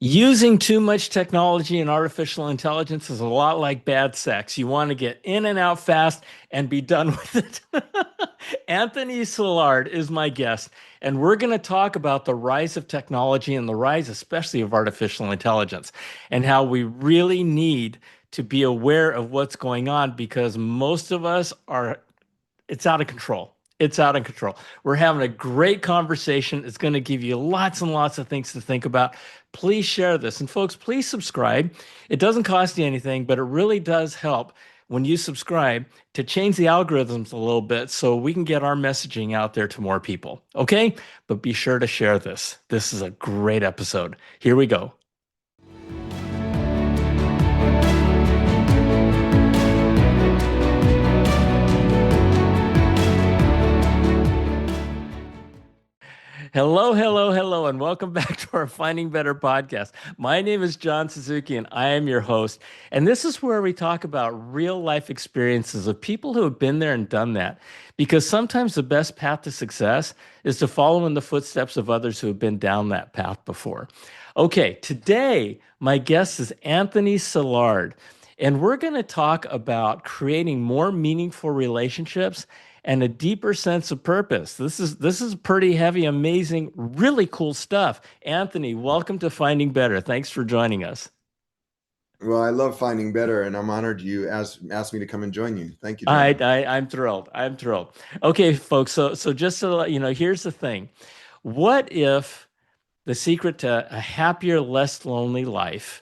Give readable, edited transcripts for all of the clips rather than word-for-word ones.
Using too much technology and artificial intelligence is a lot like bad sex. You want to get in and out fast and be done with it. Anthony Silard is my guest, and we're going to talk about the rise of technology and the rise, especially of artificial intelligence, and how we really need to be aware of what's going on because most of us are it's out of control. It's out of control. We're having a great conversation. It's going to give you lots and lots of things to think about. Please share this. And folks, please subscribe. It doesn't cost you anything, but it really does help when you subscribe to change the algorithms a little bit so we can get our messaging out there to more people. Okay? But be sure to share this. This is a great episode. Here we go. Hello, hello, hello, and welcome back to our Finding Better podcast. My name is John Suzuki, and I am your host. And this is where we talk about real life experiences of people who have been there and done that. Because sometimes the best path to success is to follow in the footsteps of others who have been down that path before. Okay, today, my guest is Anthony Silard, and we're going to talk about creating more meaningful relationships and a deeper sense of purpose. This is pretty heavy, amazing, really cool stuff. Anthony, welcome to Finding Better. Thanks for joining us. Well, I love Finding Better, and I'm honored you asked me to come and join you. Thank you, I, John. I I'm thrilled. I'm thrilled. Okay, folks. So just to let you know, here's the thing. What if the secret to a happier, less lonely life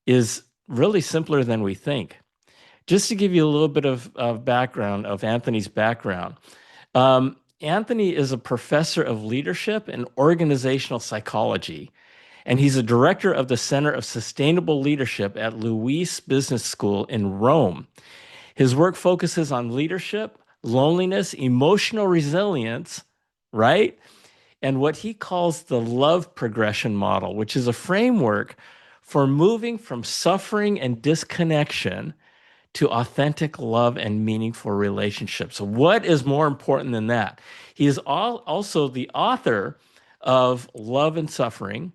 is really simpler than we think? Just to give you a little bit of background of Anthony's background. Anthony is a professor of leadership and organizational psychology, and he's a director of the Center of Sustainable Leadership at Luis Business School in Rome. His work focuses on leadership, loneliness, emotional resilience, right? And what he calls the love progression model, which is a framework for moving from suffering and disconnection to authentic love and meaningful relationships. So what is more important than that? He is also the author of Love and Suffering,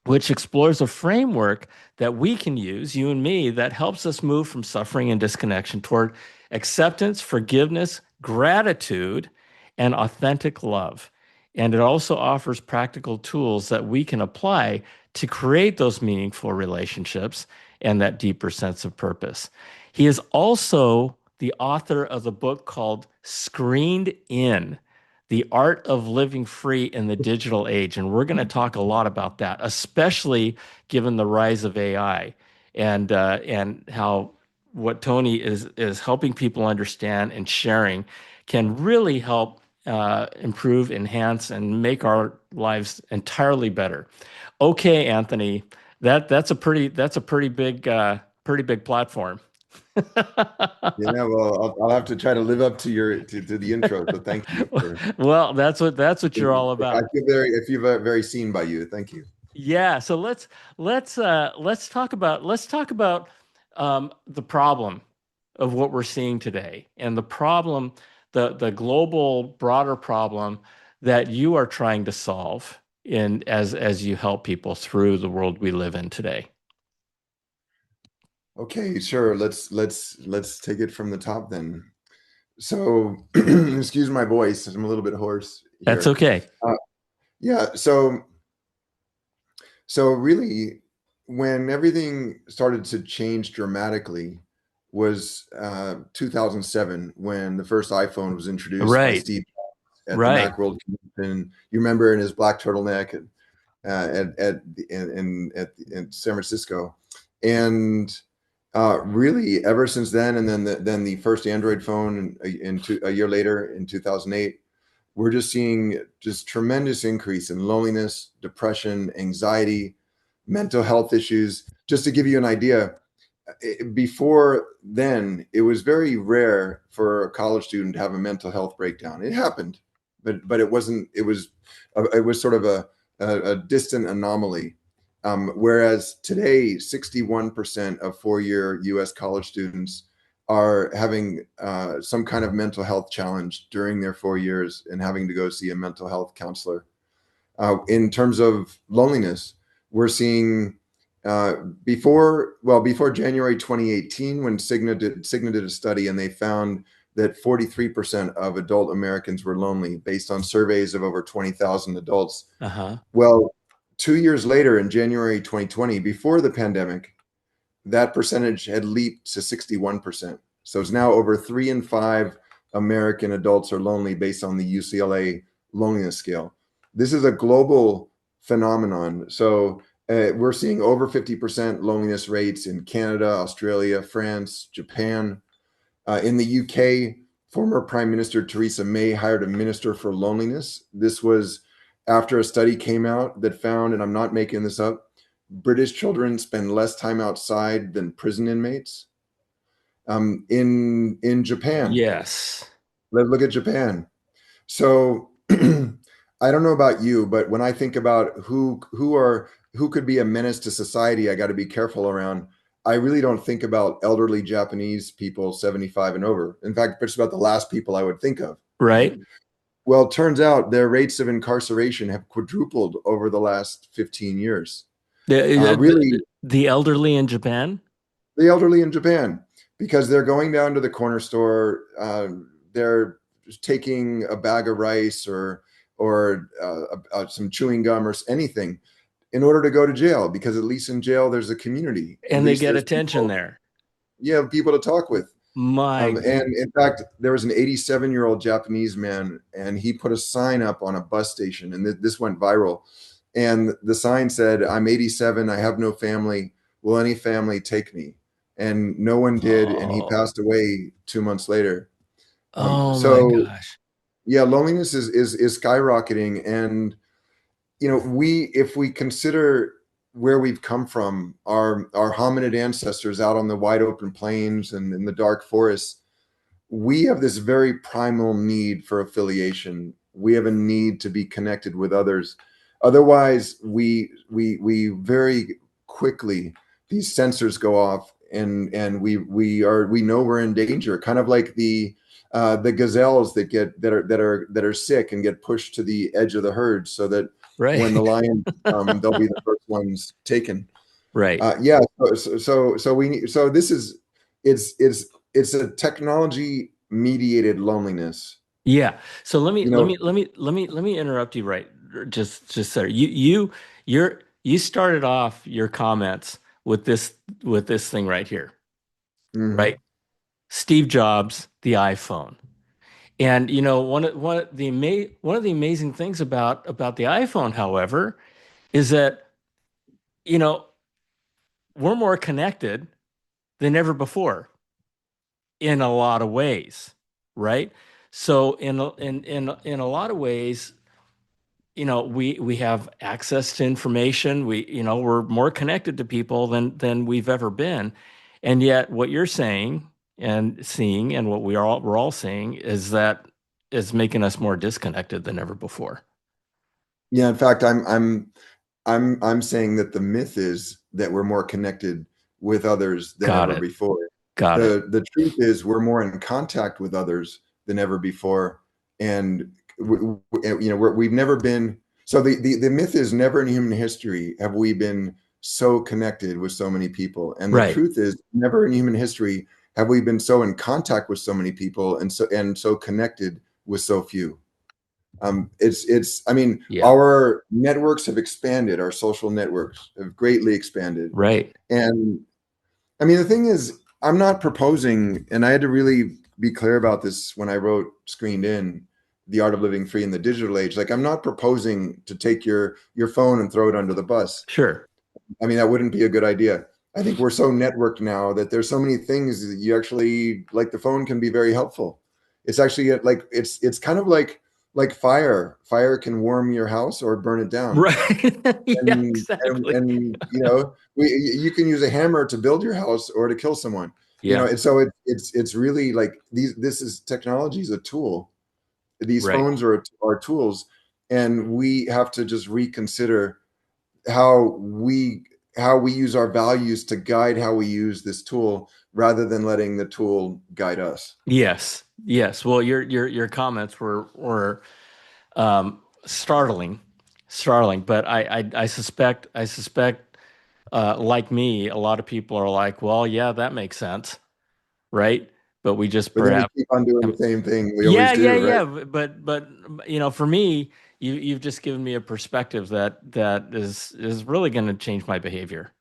which explores a framework that we can use, you and me, that helps us move from suffering and disconnection toward acceptance, forgiveness, gratitude, and authentic love. And it also offers practical tools that we can apply to create those meaningful relationships and that deeper sense of purpose. He is also the author of the book called Screened In: The Art of Living Free in the Digital Age. And we're going to talk a lot about that, especially given the rise of AI and how what Tony is helping people understand and sharing can really help improve, enhance, and make our lives entirely better. Okay, Anthony, that's a pretty big platform. Yeah, well, I'll have to try to live up to to the intro. So thank you for. Well, that's what you're all I about. feel very seen by you. Thank you. Yeah, so let's talk about the problem of what we're seeing today and the problem, the global broader problem that you are trying to solve in as you help people through the world we live in today. Okay, sure. Let's take it from the top then. So, excuse my voice. I'm a little bit hoarse That's here. okay. Uh, yeah. So really, when everything started to change dramatically was 2007 when the first iPhone was introduced by Right, Steve at the right. Macworld Convention. You remember in his black turtleneck in San Francisco, and really ever since then, and then the first Android phone a year later in 2008, we're just seeing just tremendous increase in loneliness, depression, anxiety, mental health issues. Just to give you an idea, before then, it was very rare for a college student to have a mental health breakdown. It happened, but it wasn't. It was sort of a distant anomaly. Whereas today, 61% of four-year U.S. college students are having some kind of mental health challenge during their 4 years and having to go see a mental health counselor. In terms of loneliness, We're seeing before January 2018, when Cigna did a study, and they found that 43% of adult Americans were lonely based on surveys of over 20,000 adults. Uh-huh. Well, 2 years later, in January 2020, before the pandemic, that percentage had leaped to 61%. So it's now over 3 in 5 American adults are lonely based on the UCLA loneliness scale. This is a global phenomenon. So we're seeing over 50% loneliness rates in Canada, Australia, France, Japan. In the UK, former Prime Minister Theresa May hired a minister for loneliness. This was after a study came out that found, and I'm not making this up, British children spend less time outside than prison inmates. In Japan, Yes. let's look at Japan. So I don't know about you, but when I think about who could be a menace to society, I got to be careful around. I really don't think about elderly Japanese people 75 and over. In fact, it's about the last people I would think of. Right. Well, it turns out their rates of incarceration have quadrupled over the last 15 years. Really, The elderly in Japan? the elderly in Japan, because they're going down to the corner store, they're taking a bag of rice or some chewing gum or anything in order to go to jail, because at least in jail there's a community. At And they least get there's attention people, there. you have people to talk with. My, And in fact, there was an 87-year-old Japanese man, and he put a sign up on a bus station, and this went viral. And the sign said, "I'm 87. I have no family. Will any family take me?" And no one did, and he oh, passed away 2 months later. oh my So gosh. yeah, loneliness is skyrocketing, and we if we consider where we've come from, our hominid ancestors out on the wide open plains and in the dark forests, we have this very primal need for affiliation. We have a need to be connected with others. Otherwise, we very quickly, these sensors go off, and we know we're in danger. Kind of like the gazelles that are sick and get pushed to the edge of the herd, so that when the Right. lions come, they'll be the first ones taken. Right. Yeah. So this is it's a technology mediated loneliness. Yeah. So You know, let me interrupt you right just there. You started off your comments with this thing right here, mhm. right? Steve Jobs, the iPhone. And one of the amazing things about the iPhone, however, is that you know we're more connected than ever before in a lot of ways, right? So in a lot of ways, we have access to information. We're more connected to people than we've ever been. And yet what you're saying and seeing and what we're all seeing is that is making us more disconnected than ever before. Yeah. In fact, I'm saying that the myth is that we're more connected with others than Got ever it. before. Got it. The truth is we're more in contact with others than ever before, and we've never been. So the myth is, never in human history have we been so connected with so many people, and the Right. truth is, never in human history have we been so in contact with so many people, and so connected with so few. I mean, Yeah. our networks have expanded, our social networks have greatly expanded. Right. And I mean, the thing is, I'm not proposing, and I had to really be clear about this when I wrote Screened In, The Art of Living Free in the Digital Age. Like, I'm not proposing to take your phone and throw it under the bus. Sure. I mean, that wouldn't be a good idea. I think we're so networked now that there's so many things that you actually, like, the phone can be very helpful. It's actually like it's kind of like fire. Fire can warm your house or burn it down. Right. Yeah, exactly. And you can use a hammer to build your house or to kill someone. Yeah. And so it's really like this is technology is a tool. These Right. phones are tools, and we have to just reconsider how we how we use our values to guide how we use this tool, rather than letting the tool guide us. Yes. Yes. Well, your comments were startling, startling. But I suspect, like me, a lot of people are like, well, yeah, that makes sense, right? But we just But then we perhaps, keep on doing the same thing we always yeah, yeah, do, right? yeah. But for me, you've just given me a perspective that is really going to change my behavior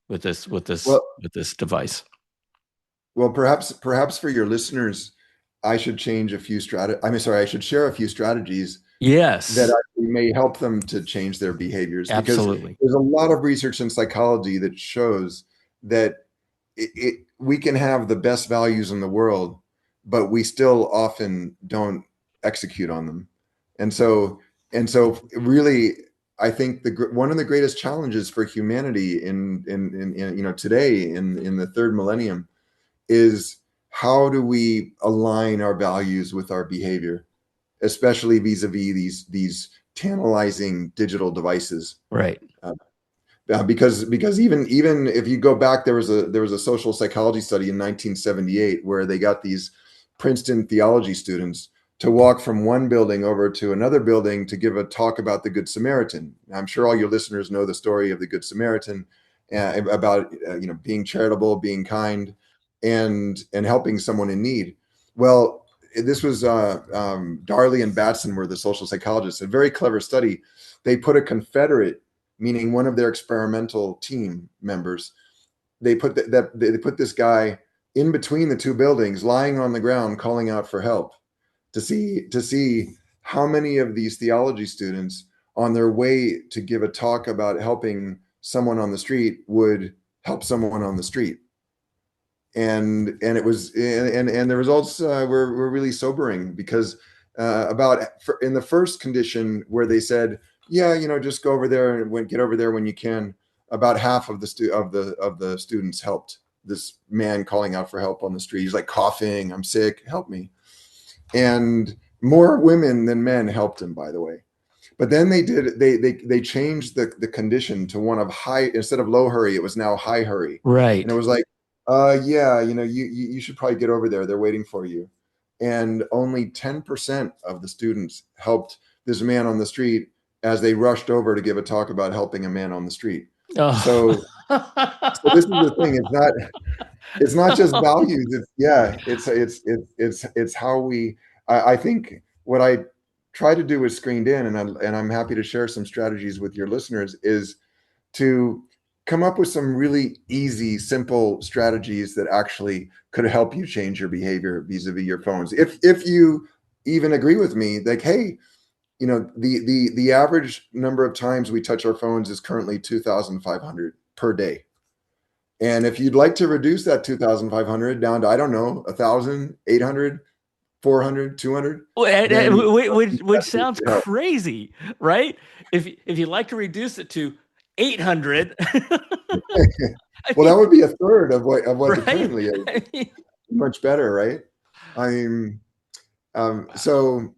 with this with this Well, with this device. well, perhaps for your listeners, I should change a few I mean, sorry, I should share a few strategies that Yes, actually may help them to change their behaviors, because absolutely. there's a lot of research in psychology that shows that we can have the best values in the world, but we still often don't execute on them. And so really, I think one of the greatest challenges for humanity in today in the third millennium is, how do we align our values with our behavior, especially vis-a-vis these tantalizing digital devices. Right. Because even if you go back, there was a social psychology study in 1978 where they got these Princeton theology students to walk from one building over to another building to give a talk about the Good Samaritan. I'm sure all your listeners know the story of the Good Samaritan, about being charitable, being kind, and helping someone in need. Well, this was Darley and Batson were the social psychologists. A very clever study. They put a Confederate, meaning one of their experimental team members. They put this guy in between the two buildings, lying on the ground, calling out for help, to see how many of these theology students, on their way to give a talk about helping someone on the street, would help someone on the street. And the results were really sobering, because in the first condition, where they said, yeah, just go over there and get over there when you can, about half of the students helped this man calling out for help on the street. He's like coughing, I'm sick, help me. And more women than men helped him, by the way. But then they changed the condition to one of high, instead of low hurry, it was now high hurry. And it Right. was like, yeah, you should probably get over there. They're waiting for you. And only 10% of the students helped this man on the street as they rushed over to give a talk about helping a man on the street. Oh. So this is the thing. It's not just values. It's how we. I think what I try to do with Screened In, and I'm happy to share some strategies with your listeners, is to come up with some really easy, simple strategies that actually could help you change your behavior vis-a-vis your phones. If you even agree with me, like, hey, the average number of times we touch our phones is currently 2,500 per day. And if you'd like to reduce that 2,500 down to, I don't know, 1,000, 800, 400, 200, then Which that sounds could help. crazy, right? If you'd like to reduce it to 800, I Well, that mean, would be a third of what it right? currently is. I mean, Much better, right? I mean, so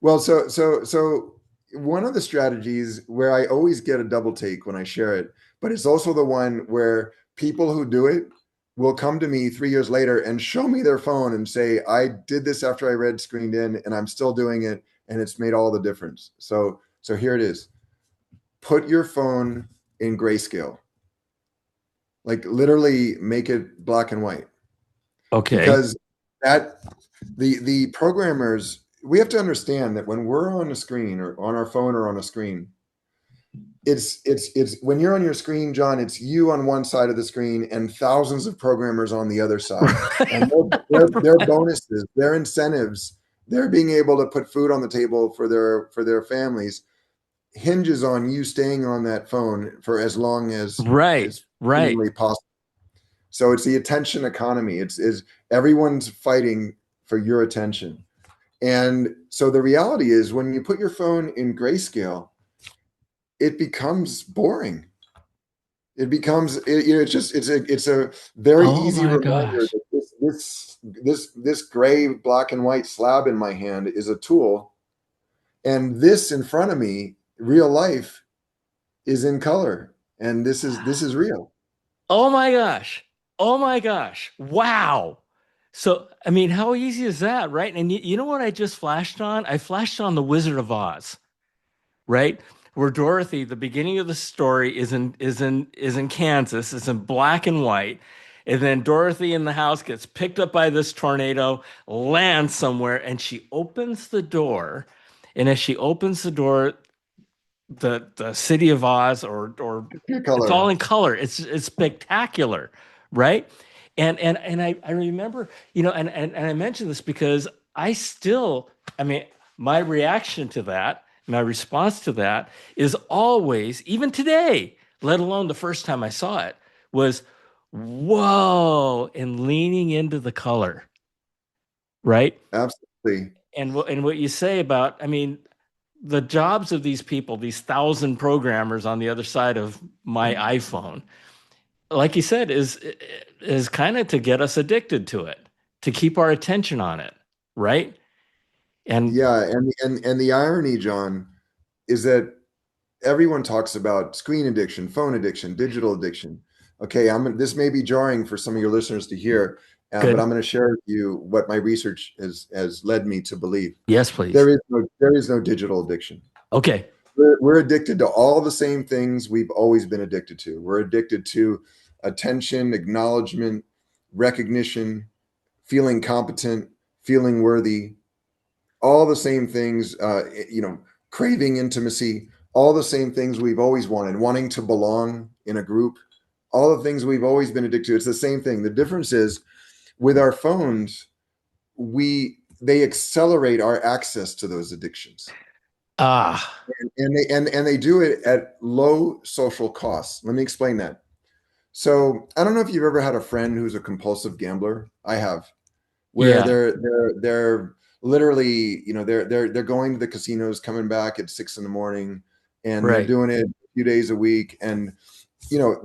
well, so one of the strategies where I always get a double take when I share it, but it's also the one where people who do it will come to me 3 years later and show me their phone and say, I did this after I read Screened In, and I'm still doing it, and it's made all the difference. So here it is. Put your phone in grayscale. Like, literally make it black and white, okay. because that the programmers, we have to understand that when we're on a screen, or on our phone, or on a screen, it's when you're on your screen, John, it's you on one side of the screen and thousands of programmers on the other side. And their bonuses, their incentives, their being able to put food on the table for their families, hinges on you staying on that phone for as long as Right, is right. humanly possible. So it's the attention economy. It's is Everyone's fighting for your attention. And so the reality is, when you put your phone in grayscale, it becomes boring. It's a very Oh easy my reminder gosh. that this gray, black and white slab in my hand is a tool, and this in front of me, real life, is in color, and this is real. Oh my gosh. Oh my gosh. Wow. So, I mean, how easy is that, right? And you know what I just flashed on? I flashed on The Wizard of Oz. right? Where Dorothy, the beginning of the story is in Kansas, it's in black and white. And then Dorothy in the house gets picked up by this tornado, lands somewhere, and she opens the door. And as she opens the door, the city of Oz or Your it's all color. in color. It's spectacular, right? And I remember, and I mentioned this because I mean, my reaction to that, my response to that is always, even today, let alone the first time I saw it, was whoa, and leaning into the color, right? Absolutely. And what you say about, I mean, the jobs of these people, these 1,000 programmers on the other side of my iPhone, like you said, is kind of to get us addicted to it, to keep our attention on it, right? And Yeah, and the irony, John, is that everyone talks about screen addiction, phone addiction, digital addiction. Okay, this may be jarring for some of your listeners to hear, but good. I'm going to share with you what my research has led me to believe. Yes, please. There is no digital addiction. Okay. We're addicted to all the same things we've always been addicted to. We're addicted to attention, acknowledgement, recognition, feeling competent, feeling worthy, all the same things, craving intimacy, all the same things we've always wanted, wanting to belong in a group, all the things we've always been addicted to. It's the same thing. The difference is with our phones, they accelerate our access to those addictions. Ah, And they do it at low social costs. Let me explain that. So I don't know if you've ever had a friend who's a compulsive gambler. I have, where yeah, they're literally, they're going to the casinos, coming back at 6 in the morning, and they're right, doing it a few days a week. And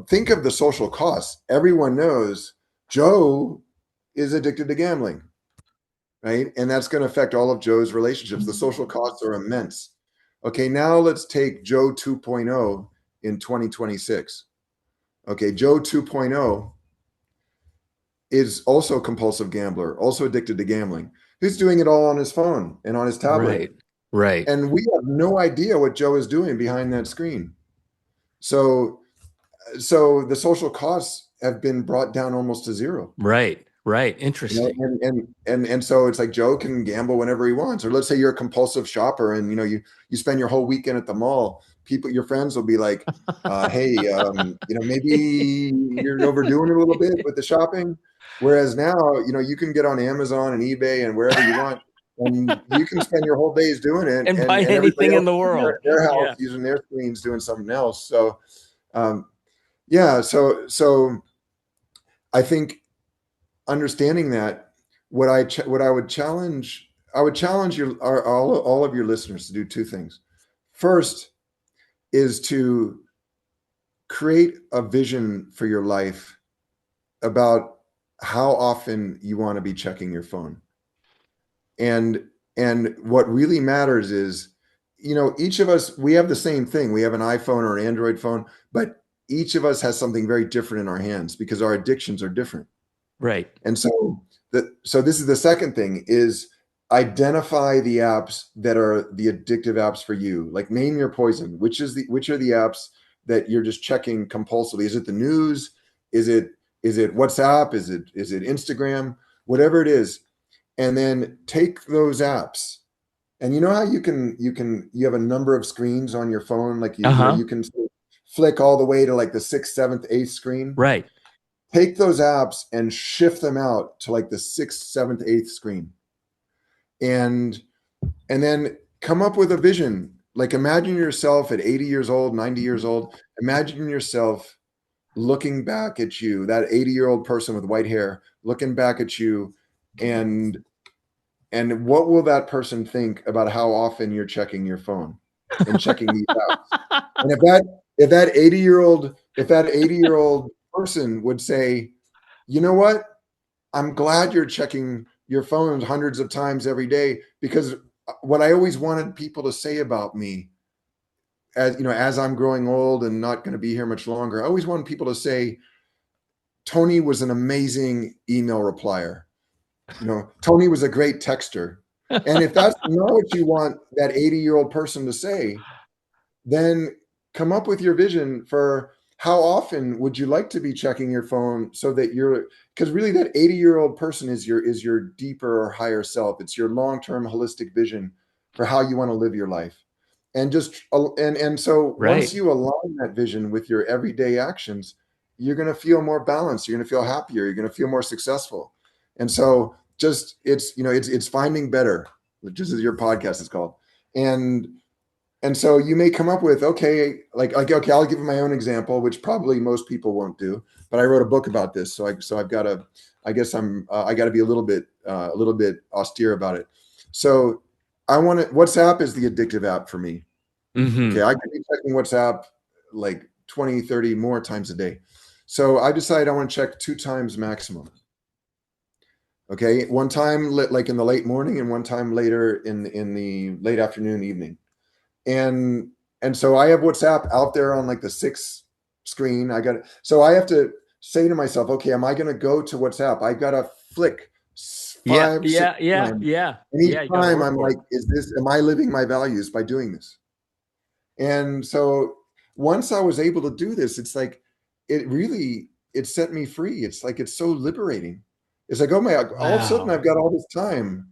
think of the social costs. Everyone knows Joe is addicted to gambling, right? And that's going to affect all of Joe's relationships. The social costs are immense. Okay, now let's take Joe 2.0 in 2026. Okay, Joe 2.0 is also a compulsive gambler, also addicted to gambling. He's doing it all on his phone and on his tablet. right, right, And we have no idea what Joe is doing behind that screen. So so the social costs have been brought down almost to zero. right, right. Interesting. And so it's like Joe can gamble whenever he wants. Or let's say you're a compulsive shopper and you spend your whole weekend at the mall. Your friends will be like, hey, maybe you're overdoing it a little bit with the shopping. Whereas now, you can get on Amazon and eBay and wherever you want, and you can spend your whole days doing it, And and buy everybody anything in else the in world. their house Yeah. using their screens doing something else. So, um, yeah, so I think understanding that, what I would challenge all of your listeners to do two things. First is to create a vision for your life about how often you want to be checking your phone. And what really matters is, each of us, we have the same thing. We have an iPhone or an Android phone, but each of us has something very different in our hands because our addictions are different. Right. And so this is the second thing, is identify the apps that are the addictive apps for you. Like, name your poison. Which are the apps that you're just checking compulsively? Is it the news? Is it WhatsApp? Is it Instagram? Whatever it is. And then take those apps. And you know how you have a number of screens on your phone, like Uh-huh. you can flick all the way to like the sixth, seventh, eighth screen. Right. Take those apps and shift them out to like the sixth, seventh, eighth screen, and then come up with a vision. Like, imagine yourself at 80 years old, 90 years old. Imagine yourself looking back at you, that 80-year-old person with white hair, looking back at you, and what will that person think about how often you're checking your phone and checking these apps? And if that 80-year-old person would say, you know what? I'm glad you're checking your phone hundreds of times every day, because what I always wanted people to say about me, as I'm growing old and not going to be here much longer, I always wanted people to say, Tony was an amazing email replier. Tony was a great texter. And if that's not what you want that 80-year-old person to say, then come up with your vision for how often would you like to be checking your phone, so that you're, because really that 80-year-old person is your deeper or higher self. It's your long-term holistic vision for how you want to live your life. And just and so once Right. you align that vision with your everyday actions, you're going to feel more balanced, you're going to feel happier, you're going to feel more successful. And so just it's finding better, just as your podcast is called. And so you may come up with, okay, okay, I'll give you my own example, which probably most people won't do, but I wrote a book about this, so I've got to, I guess I got to be a little bit austere about it. So WhatsApp is the addictive app for me. Okay, Hmm. I could be checking WhatsApp like 20, 30 more times a day. So I decided I want to check 2 times maximum. Okay, one time like in the late morning, and one time later in the late afternoon, evening. and so I have WhatsApp out there on like the sixth screen. I got it. So I have to say to myself, okay, am I going to go to WhatsApp? I got to flick Yeah, 5, 6 yeah, yeah, times, yeah, and each yeah. You got to time work I'm for it. like, am I living my values by doing this? And so once I was able to do this, it's like it set me free. It's like it's so liberating. It's like, oh my, all of a sudden Wow. I've got all this time.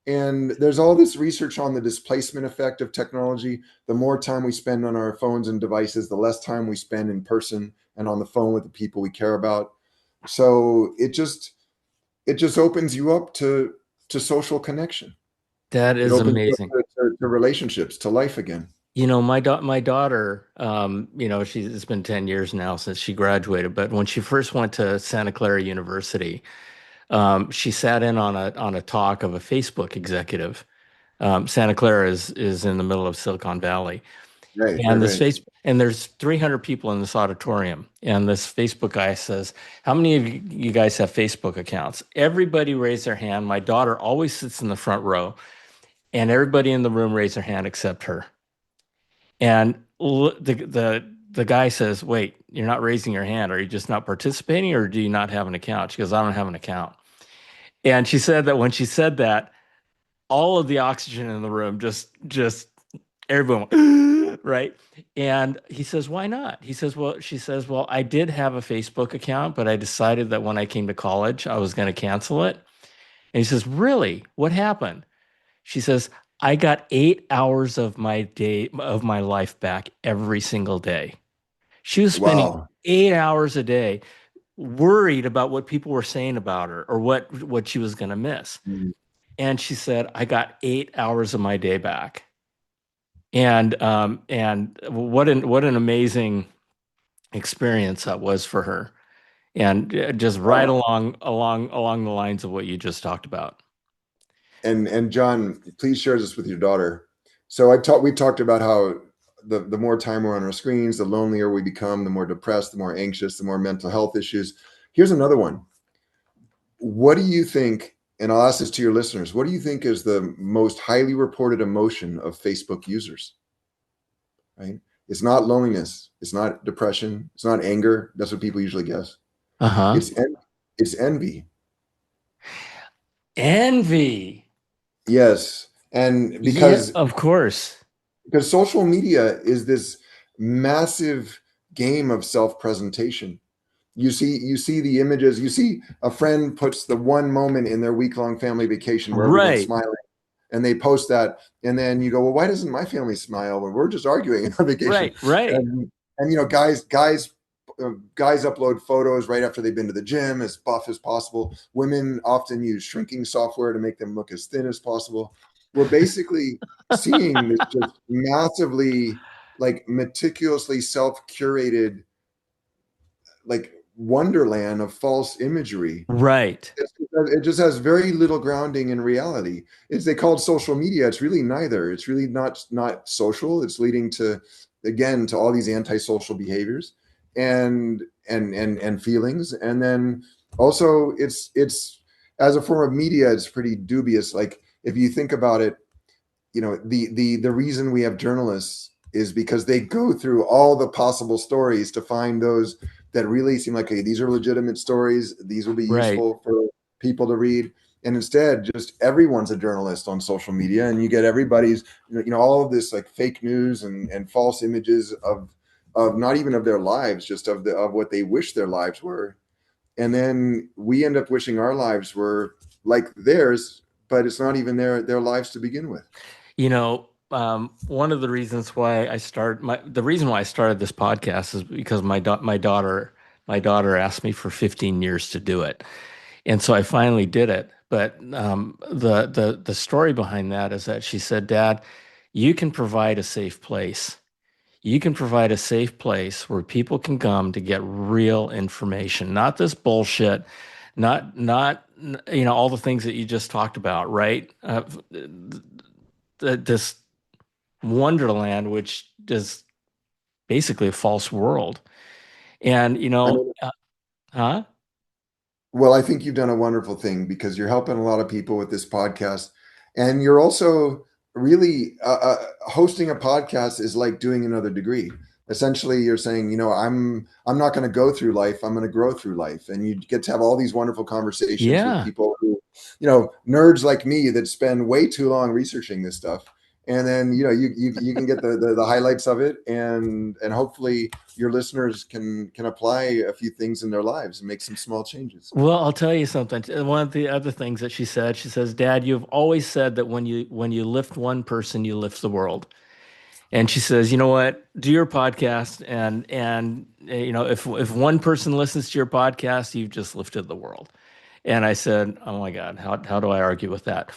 And there's all this research on the displacement effect of technology. The more time we spend on our phones and devices, the less time we spend in person and on the phone with the people we care about. So it just opens you up to social connection. That It is opens you up amazing. to relationships, to life again. My daughter, it's been 10 years now since she graduated, but when she first went to Santa Clara University, she sat in on a talk of a Facebook executive. Santa Clara is in the middle of Silicon Valley. Right, right, And right. and there's 300 people in this auditorium. And this Facebook guy says, "How many of you guys have Facebook accounts?" Everybody raised their hand. My daughter always sits in the front row, and everybody in the room raised their hand except her. And the guy says, "Wait, you're not raising your hand. Are you just not participating, or do you not have an account?" She goes, "I don't have an account." And she said that when she said that, all of the oxygen in the room just everyone right. And he says, "Why not?" He says, "Well," she says, "Well, I did have a Facebook account, but I decided that when I came to college, I was going to cancel it." And he says, "Really? What happened?" She says, "I got 8 hours of my life back every single day." She was spending Wow. 8 hours a day worried about what people were saying about her or what she was going to miss. Mm. And she said, "I got 8 hours of my day back." And what an amazing experience that was for her. And just right Wow. along the lines of what you just talked about. And John, please share this with your daughter. So we've talked about how the more time we're on our screens, the lonelier we become, the more depressed, the more anxious, the more mental health issues. Here's another one. What do you think, and I'll ask this to your listeners, what do you think is the most highly reported emotion of Facebook users? Right? It's not loneliness, it's not depression, it's not anger. That's what people usually guess. Uh-huh. It's it's envy. Envy. Yes. And Yeah, of course. because social media is this massive game of self-presentation. You see the images, you see a friend puts the one moment in their week-long family vacation where everyone's Right. smiling, and they post that, and then you go, well, why doesn't my family smile when we're just arguing on vacation? Right. Right. And guys upload photos right after they've been to the gym, as buff as possible. Women often use shrinking software to make them look as thin as possible. We're basically seeing this just massively, like, meticulously self-curated, like, wonderland of false imagery. Right. It just has very little grounding in reality. They call it social media. It's really neither. It's really not social. It's leading to, again, to all these antisocial behaviors and feelings. And then also it's as a form of media, it's pretty dubious. Like, if you think about it, the reason we have journalists is because they go through all the possible stories to find those that really seem like, hey, these are legitimate stories, these will be Right. useful for people to read. And instead, just everyone's a journalist on social media, and you get everybody's, all of this like fake news and false images of not even of their lives, just of what they wish their lives were. And then we end up wishing our lives were like theirs, but it's not even their lives to begin with. One of the reasons why the reason why I started this podcast is because my daughter asked me for 15 years to do it. And so I finally did it. But the story behind that is that she said, Dad, you can provide a safe place. You can provide a safe place where people can come to get real information, not this bullshit, not all the things that you just talked about, right? This wonderland, which is basically a false world. And I mean, huh? well, I think you've done a wonderful thing because you're helping a lot of people with this podcast. And you're also really hosting a podcast is like doing another degree. Essentially, you're saying, I'm not going to go through life. I'm going to grow through life. And you get to have all these wonderful conversations with Yeah. people who, nerds like me that spend way too long researching this stuff. And then, you can get the highlights of it, and hopefully your listeners can apply a few things in their lives and make some small changes. Well, I'll tell you something. One of the other things that she says, Dad, you've always said that when you lift one person, you lift the world. And she says, you know what? Do your podcast, and if one person listens to your podcast, you've just lifted the world. And I said, oh my God, how do I argue with that?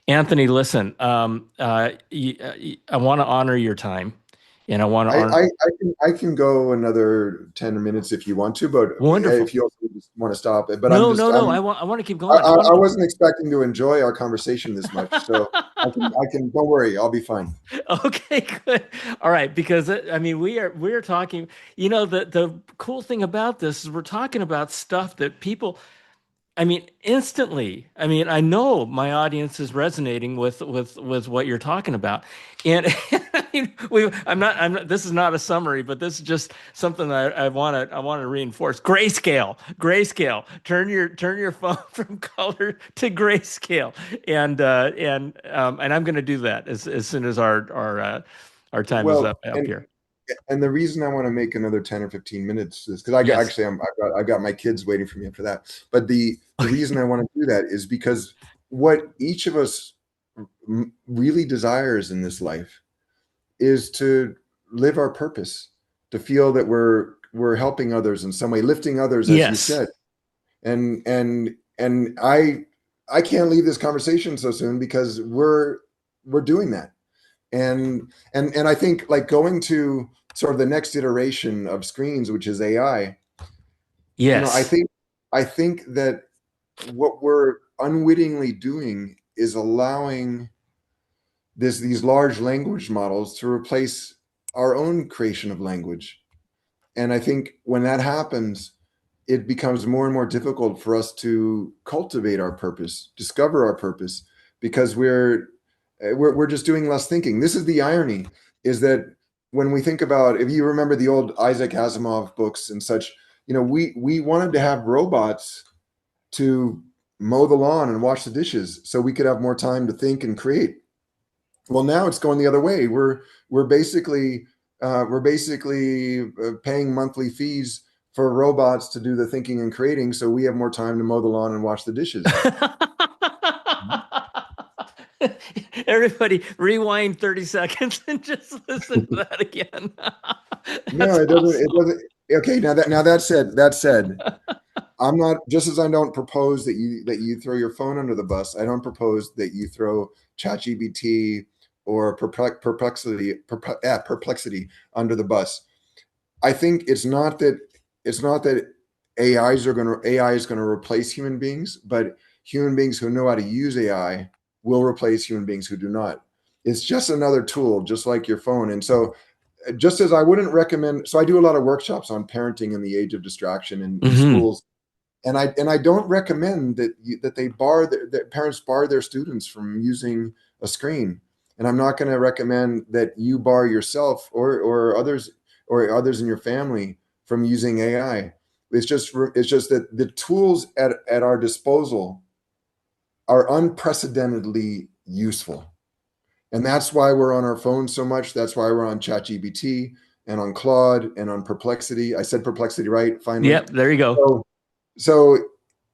Anthony, listen, I want to honor your time, and I want to I, honor. I, I can go another 10 minutes if you want to, but Wonderful. if you also just want to stop it. But No, no, no. I want to keep going. I want I to keep. wasn't expecting to enjoy our conversation this much. So I can don't worry, I'll be fine. Okay, good. All right, because I mean we are talking, the cool thing about this is we're talking about stuff that people, I mean, instantly. I mean, I know my audience is resonating with what you're talking about, and I mean, I'm not. This is not a summary, but this is just something that I want to reinforce. Grayscale. Turn your phone from color to grayscale, and I'm going to do that as soon as our time is up Well, up and here. and the reason I want to make another 10 or 15 minutes is because Yes. actually I've got my kids waiting for me for that. But the reason I want to do that is because what each of us really desires in this life is to live our purpose, to feel that we're helping others in some way, lifting others, as you Yes. said. And I can't leave this conversation so soon because we're doing that. And I think like going to sort of the next iteration of screens, which is AI, you know, I Yes. think I think that what we're unwittingly doing is allowing these large language models to replace our own creation of language. And I think when that happens, it becomes more and more difficult for us to cultivate our purpose, discover our purpose, because we're just doing less thinking. This is the irony: is that when we think about, if you remember the old Isaac Asimov books and such, we wanted to have robots to mow the lawn and wash the dishes so we could have more time to think and create. Well, now it's going the other way. We're basically paying monthly fees for robots to do the thinking and creating, so we have more time to mow the lawn and wash the dishes. Everybody, rewind 30 seconds and just listen to that again. No, That's it doesn't. It awesome. doesn't. Okay, now that said, I'm not, just as I don't propose that you throw your phone under the bus. I don't propose that you throw ChatGPT or perplexity under the bus. I think it's not that AI is going to replace human beings, but human beings who know how to use AI will replace human beings who do not. It's just another tool, just like your phone. And so, just as I wouldn't recommend, so I do a lot of workshops on parenting in the age of distraction in Hmm. schools, and I don't recommend that parents bar their students from using a screen. And I'm not going to recommend that you bar yourself or others in your family from using AI. It's just that the tools at our disposal are unprecedentedly useful. And that's why we're on our phones so much. That's why we're on ChatGPT and on Claude and on Perplexity. I said Perplexity right, finally. Yep, there you go. So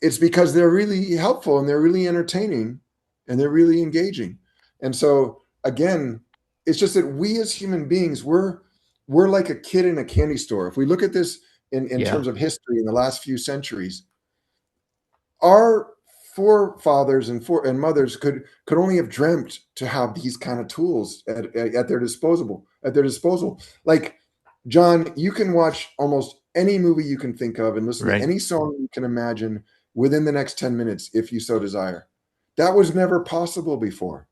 it's because they're really helpful and they're really entertaining and they're really engaging. And so again, it's just that we as human beings, we're like a kid in a candy store. If we look at this in Yeah, terms of history in the last few centuries, our forefathers and mothers could only have dreamt to have these kind of tools at their disposal. Like, John, you can watch almost any movie you can think of and listen to right. any song you can imagine within the next 10 minutes if you so desire. That was never possible before,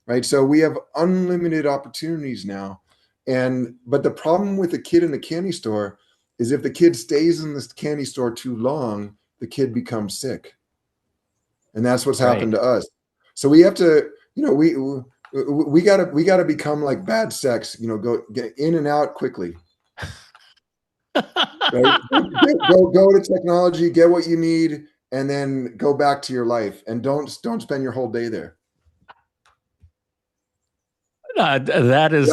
right? So we have unlimited opportunities now. But the problem with the kid in the candy store is if the kid stays in this candy store too long, the kid becomes sick. And that's what's happened Right. to us. So we have to, we gotta become like bad sex, go get in and out quickly, right? Go to technology, get what you need, and then go back to your life, and don't spend your whole day there. Right? That is,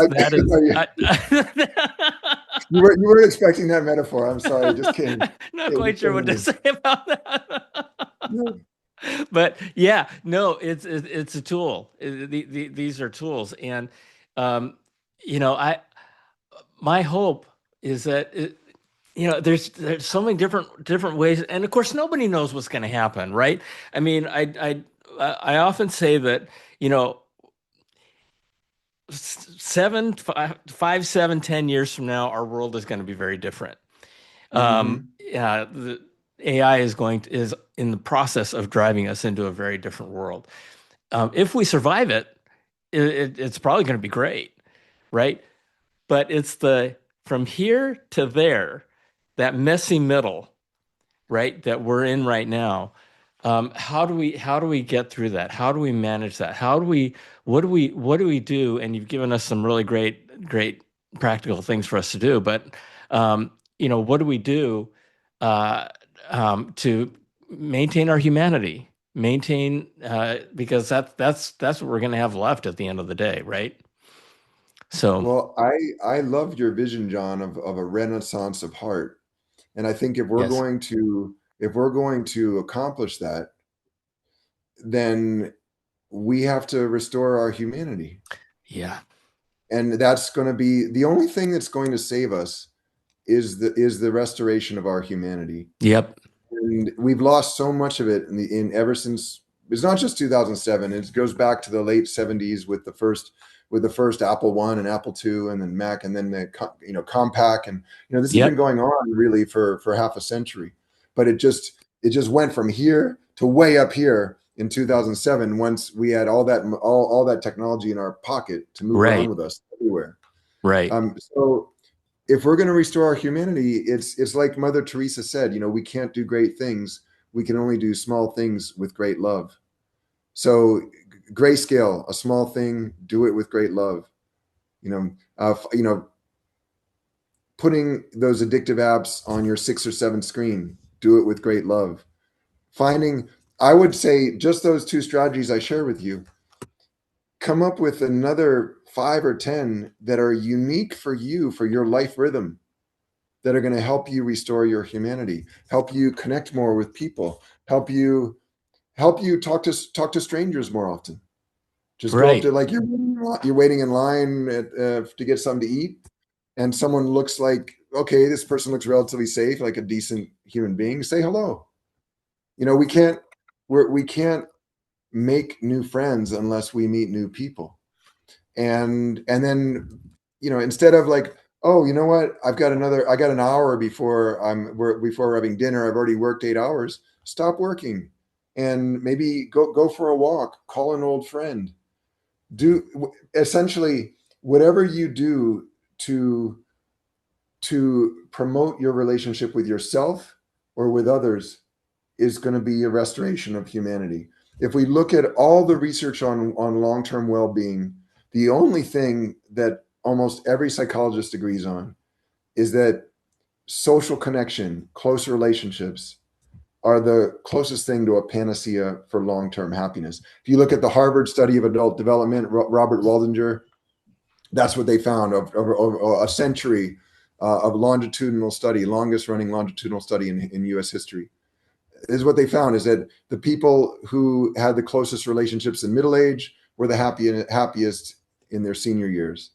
You weren't expecting that metaphor. I'm sorry, it just came. not It quite just sure came to what to me. say about that. No. But yeah, no, it's a tool. These are tools, and um, I my hope is that there's so many different ways, and of course nobody knows what's going to happen, right? I mean, I often say that you know 7, 10 years from now, our world is going to be very different. Hmm. The AI is in the process of driving us into a very different world. If we survive it's probably going to be great, right? But it's the from here to there, that messy middle, right, that we're in right now. How do we get through that? How do we manage that? What do we do? And you've given us some really great practical things for us to do. But what do we do uh, to maintain our humanity? Because that's what we're going to have left at the end of the day, right? So Well, I love your vision, John, of a renaissance of heart. And I think yes, if we're going to accomplish that, then we have to restore our humanity. yeah, And that's going to be the only thing that's going to save us is the restoration of our humanity. yep, And we've lost so much of it in ever since. It's not just 2007. It goes back to the late 70s with the first Apple One and Apple Two, and then Mac, and then the Compaq, and this has been yep, going on really for half a century. But it just went from here to way up here in 2007 once we had all that technology in our pocket to move around right, with us everywhere. right, So if we're going to restore our humanity, it's like Mother Teresa said, we can't do great things. We can only do small things with great love. So grayscale, a small thing, do it with great love. You know, putting those addictive apps on your 6 or 7 screen, do it with great love. Finding, I would say, just those two strategies I share with you. Come up with another 5 or 10 that are unique for you, for your life rhythm, that are going to help you restore your humanity, help you connect more with people, help you talk to strangers more often. Just go up right. to, like, you're waiting in line to get something to eat, and someone looks like, okay, this person looks relatively safe, like a decent human being. Say hello. We can't make new friends unless we meet new people. And then instead of like, oh, you know what, I got an hour before we're having dinner, I've already worked 8 hours. Stop working and maybe go for a walk, call an old friend, do essentially whatever you do to promote your relationship with yourself or with others is going to be a restoration of humanity. If we look at all the research on long-term well-being, the only thing that almost every psychologist agrees on is that social connection, close relationships are the closest thing to a panacea for long-term happiness. If you look at the Harvard study of adult development, Robert Waldinger, that's what they found of a century of longitudinal study, longest running longitudinal study in U.S. history. Is what they found is that the people who had the closest relationships in middle age were the happiest in their senior years.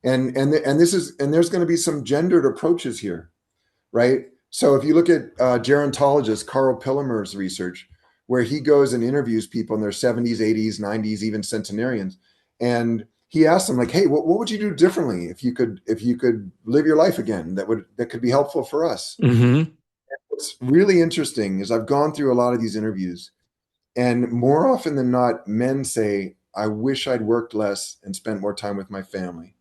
And there's going to be some gendered approaches here, right? So if you look at gerontologist Carl Pillemer's research, where he goes and interviews people in their 70s, 80s, 90s, even centenarians, and he asks them like, "Hey, what would you do differently if you could live your life again that could be helpful for us?" Mm-hmm. What's really interesting is I've gone through a lot of these interviews, and more often than not, men say, "I wish I'd worked less and spent more time with my family."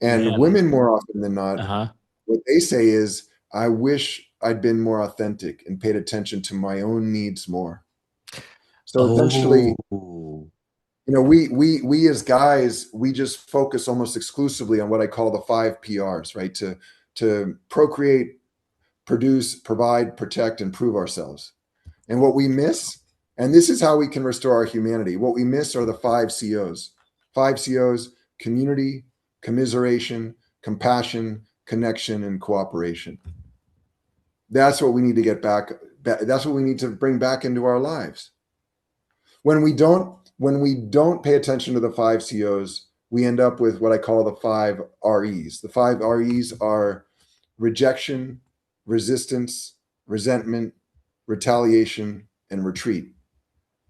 And Man. women, more often than not, Uh-huh. what they say is, "I wish I'd been more authentic and paid attention to my own needs more." So essentially, Oh. we as guys, we just focus almost exclusively on what I call the 5 PRs, right? To procreate, produce, provide, protect, and prove ourselves. And what we miss, and this is how we can restore our humanity, what we miss are the 5 COs. 5 COs: community, commiseration, compassion, connection, and cooperation. That's what we need to get back. That's what we need to bring back into our lives. When we don't pay attention to the 5 COs, we end up with what I call the 5 REs. The 5 REs are rejection, resistance, resentment, retaliation, and retreat.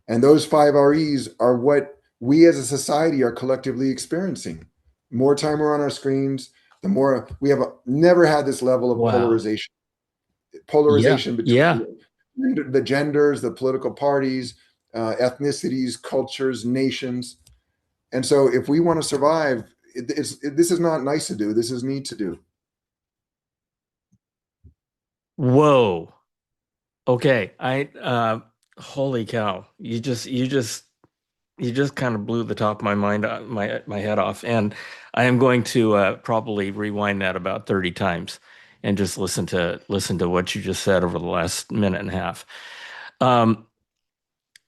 And those 5 REs are what we as a society are collectively experiencing. More time we're on our screens, the more we have never had this level of Wow. Yeah. polarization Yeah. between the genders, the political parties, ethnicities, cultures, nations. And so if we want to survive, this is not nice to do. This is need to do. Whoa. Okay. Holy cow. You just kind of blew the top of my mind, my head off. And I am going to probably rewind that about 30 times and just listen to what you just said over the last minute and a half. Um,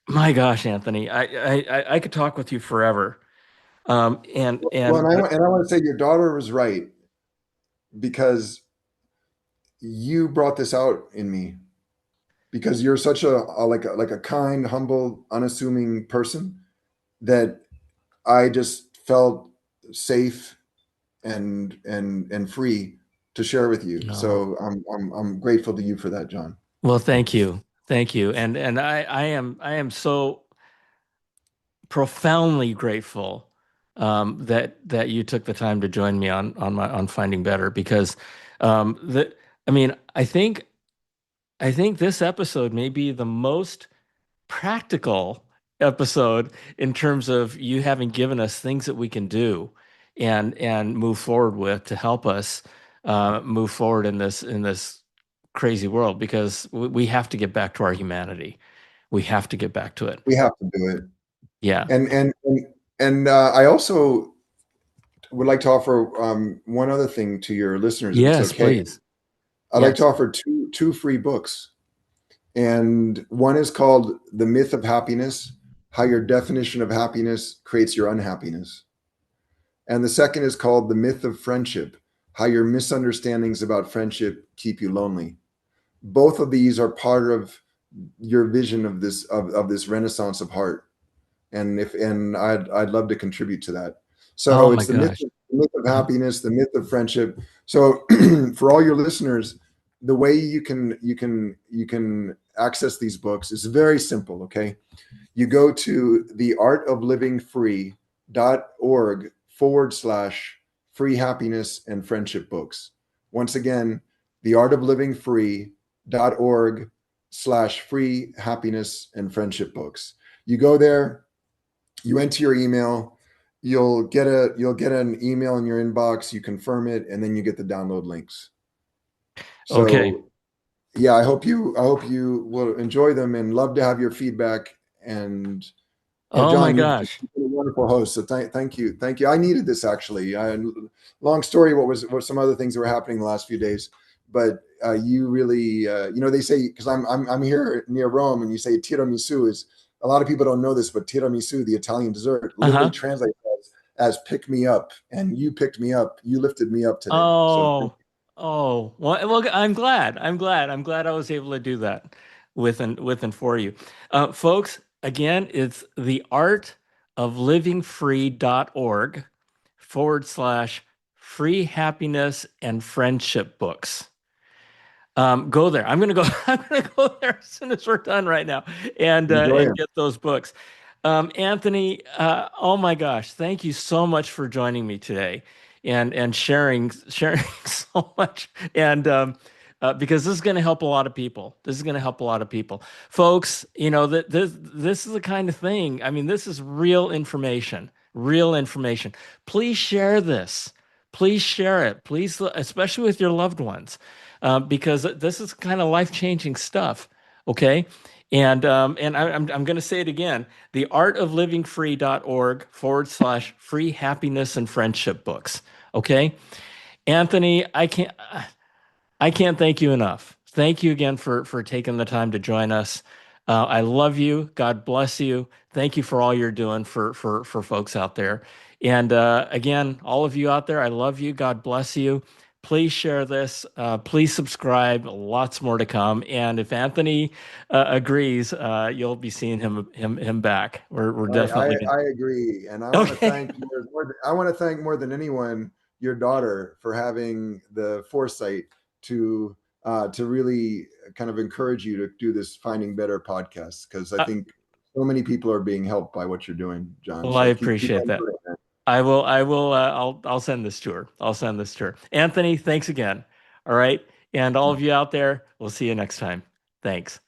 my gosh, Anthony, I could talk with you forever. Well, And but and I want to say your daughter was right, because you brought this out in me, because you're such a kind, humble, unassuming person that I just felt safe and free to share with you. no. So I'm grateful to you for that, John. Well, thank you. Thank you. And I am so profoundly grateful that you took the time to join me on Finding Better because the I mean I think this episode may be the most practical episode in terms of you having given us things that we can do and move forward with to help us move forward in this crazy world because we have to get back to our humanity. We have to get back to it. We have to do it. Yeah. And I also would like to offer one other thing to your listeners, if it's Yes, okay. please. I'd like to Yes. offer two free books. And one is called The Myth of Happiness: How Your Definition of Happiness Creates Your Unhappiness. And the second is called The Myth of Friendship: How Your Misunderstandings About Friendship Keep You Lonely. Both of these are part of your vision of this renaissance of heart. And I'd love to contribute to that. Oh So my it's gosh. the myth of happiness, the myth of friendship. So for all your listeners, the way you can access these books is very simple. Okay, you go to theartoflivingfree.org/free happiness and friendship books. Once again, theartoflivingfree.org/free happiness and friendship books. You go there, you enter your email, you'll get an email in your inbox, you confirm it, and then you get the download links. Okay. So yeah, I hope you will enjoy them and love to have your feedback. And yeah, Oh my John, you've been gosh. a wonderful host. So thank you. I needed this actually. Long story. What some other things that were happening the last few days, but you really, they say, because I'm here near Rome, and you say tiramisu is, a lot of people don't know this, but tiramisu, the Italian dessert, literally Uh-huh. translates as pick me up, and you picked me up, you lifted me up today. So Oh, oh. Well, I'm glad. I'm glad I was able to do that with and for you. Folks, again, it's theartoflivingfree.org/free happiness and friendship books. Go there. I'm gonna go. I'm gonna go there as soon as we're done right now, enjoy and it. get those books. Anthony, oh my gosh, thank you so much for joining me today, and sharing so much, and because this is going to help a lot of people. This is going to help a lot of people, folks. You know that this is the kind of thing. I mean, this is real information. Real information. Please share this. Please share it. Please, especially with your loved ones, because this is kind of life-changing stuff. Okay. And I'm going to say it again, theartoflivingfree.org/free happiness and friendship books. Okay. Anthony, I can't thank you enough. Thank you again for taking the time to join us. I love you. God bless you. Thank you for all you're doing for folks out there. And again, all of you out there, I love you. God bless you. Please share this. Please subscribe. Lots more to come. And if Anthony agrees, you'll be seeing him back. We're I definitely I agree, and I want to okay. thank I want to thank more than anyone your daughter for having the foresight to really kind of encourage you to do this Finding Better podcast, because I Uh, think so many people are being helped by what you're doing, John. well, I So keep appreciate on that. doing it, man. I will. I will. I'll send this to her. I'll send this to her. Anthony, thanks again. All right, and all of you out there, we'll see you next time. Thanks.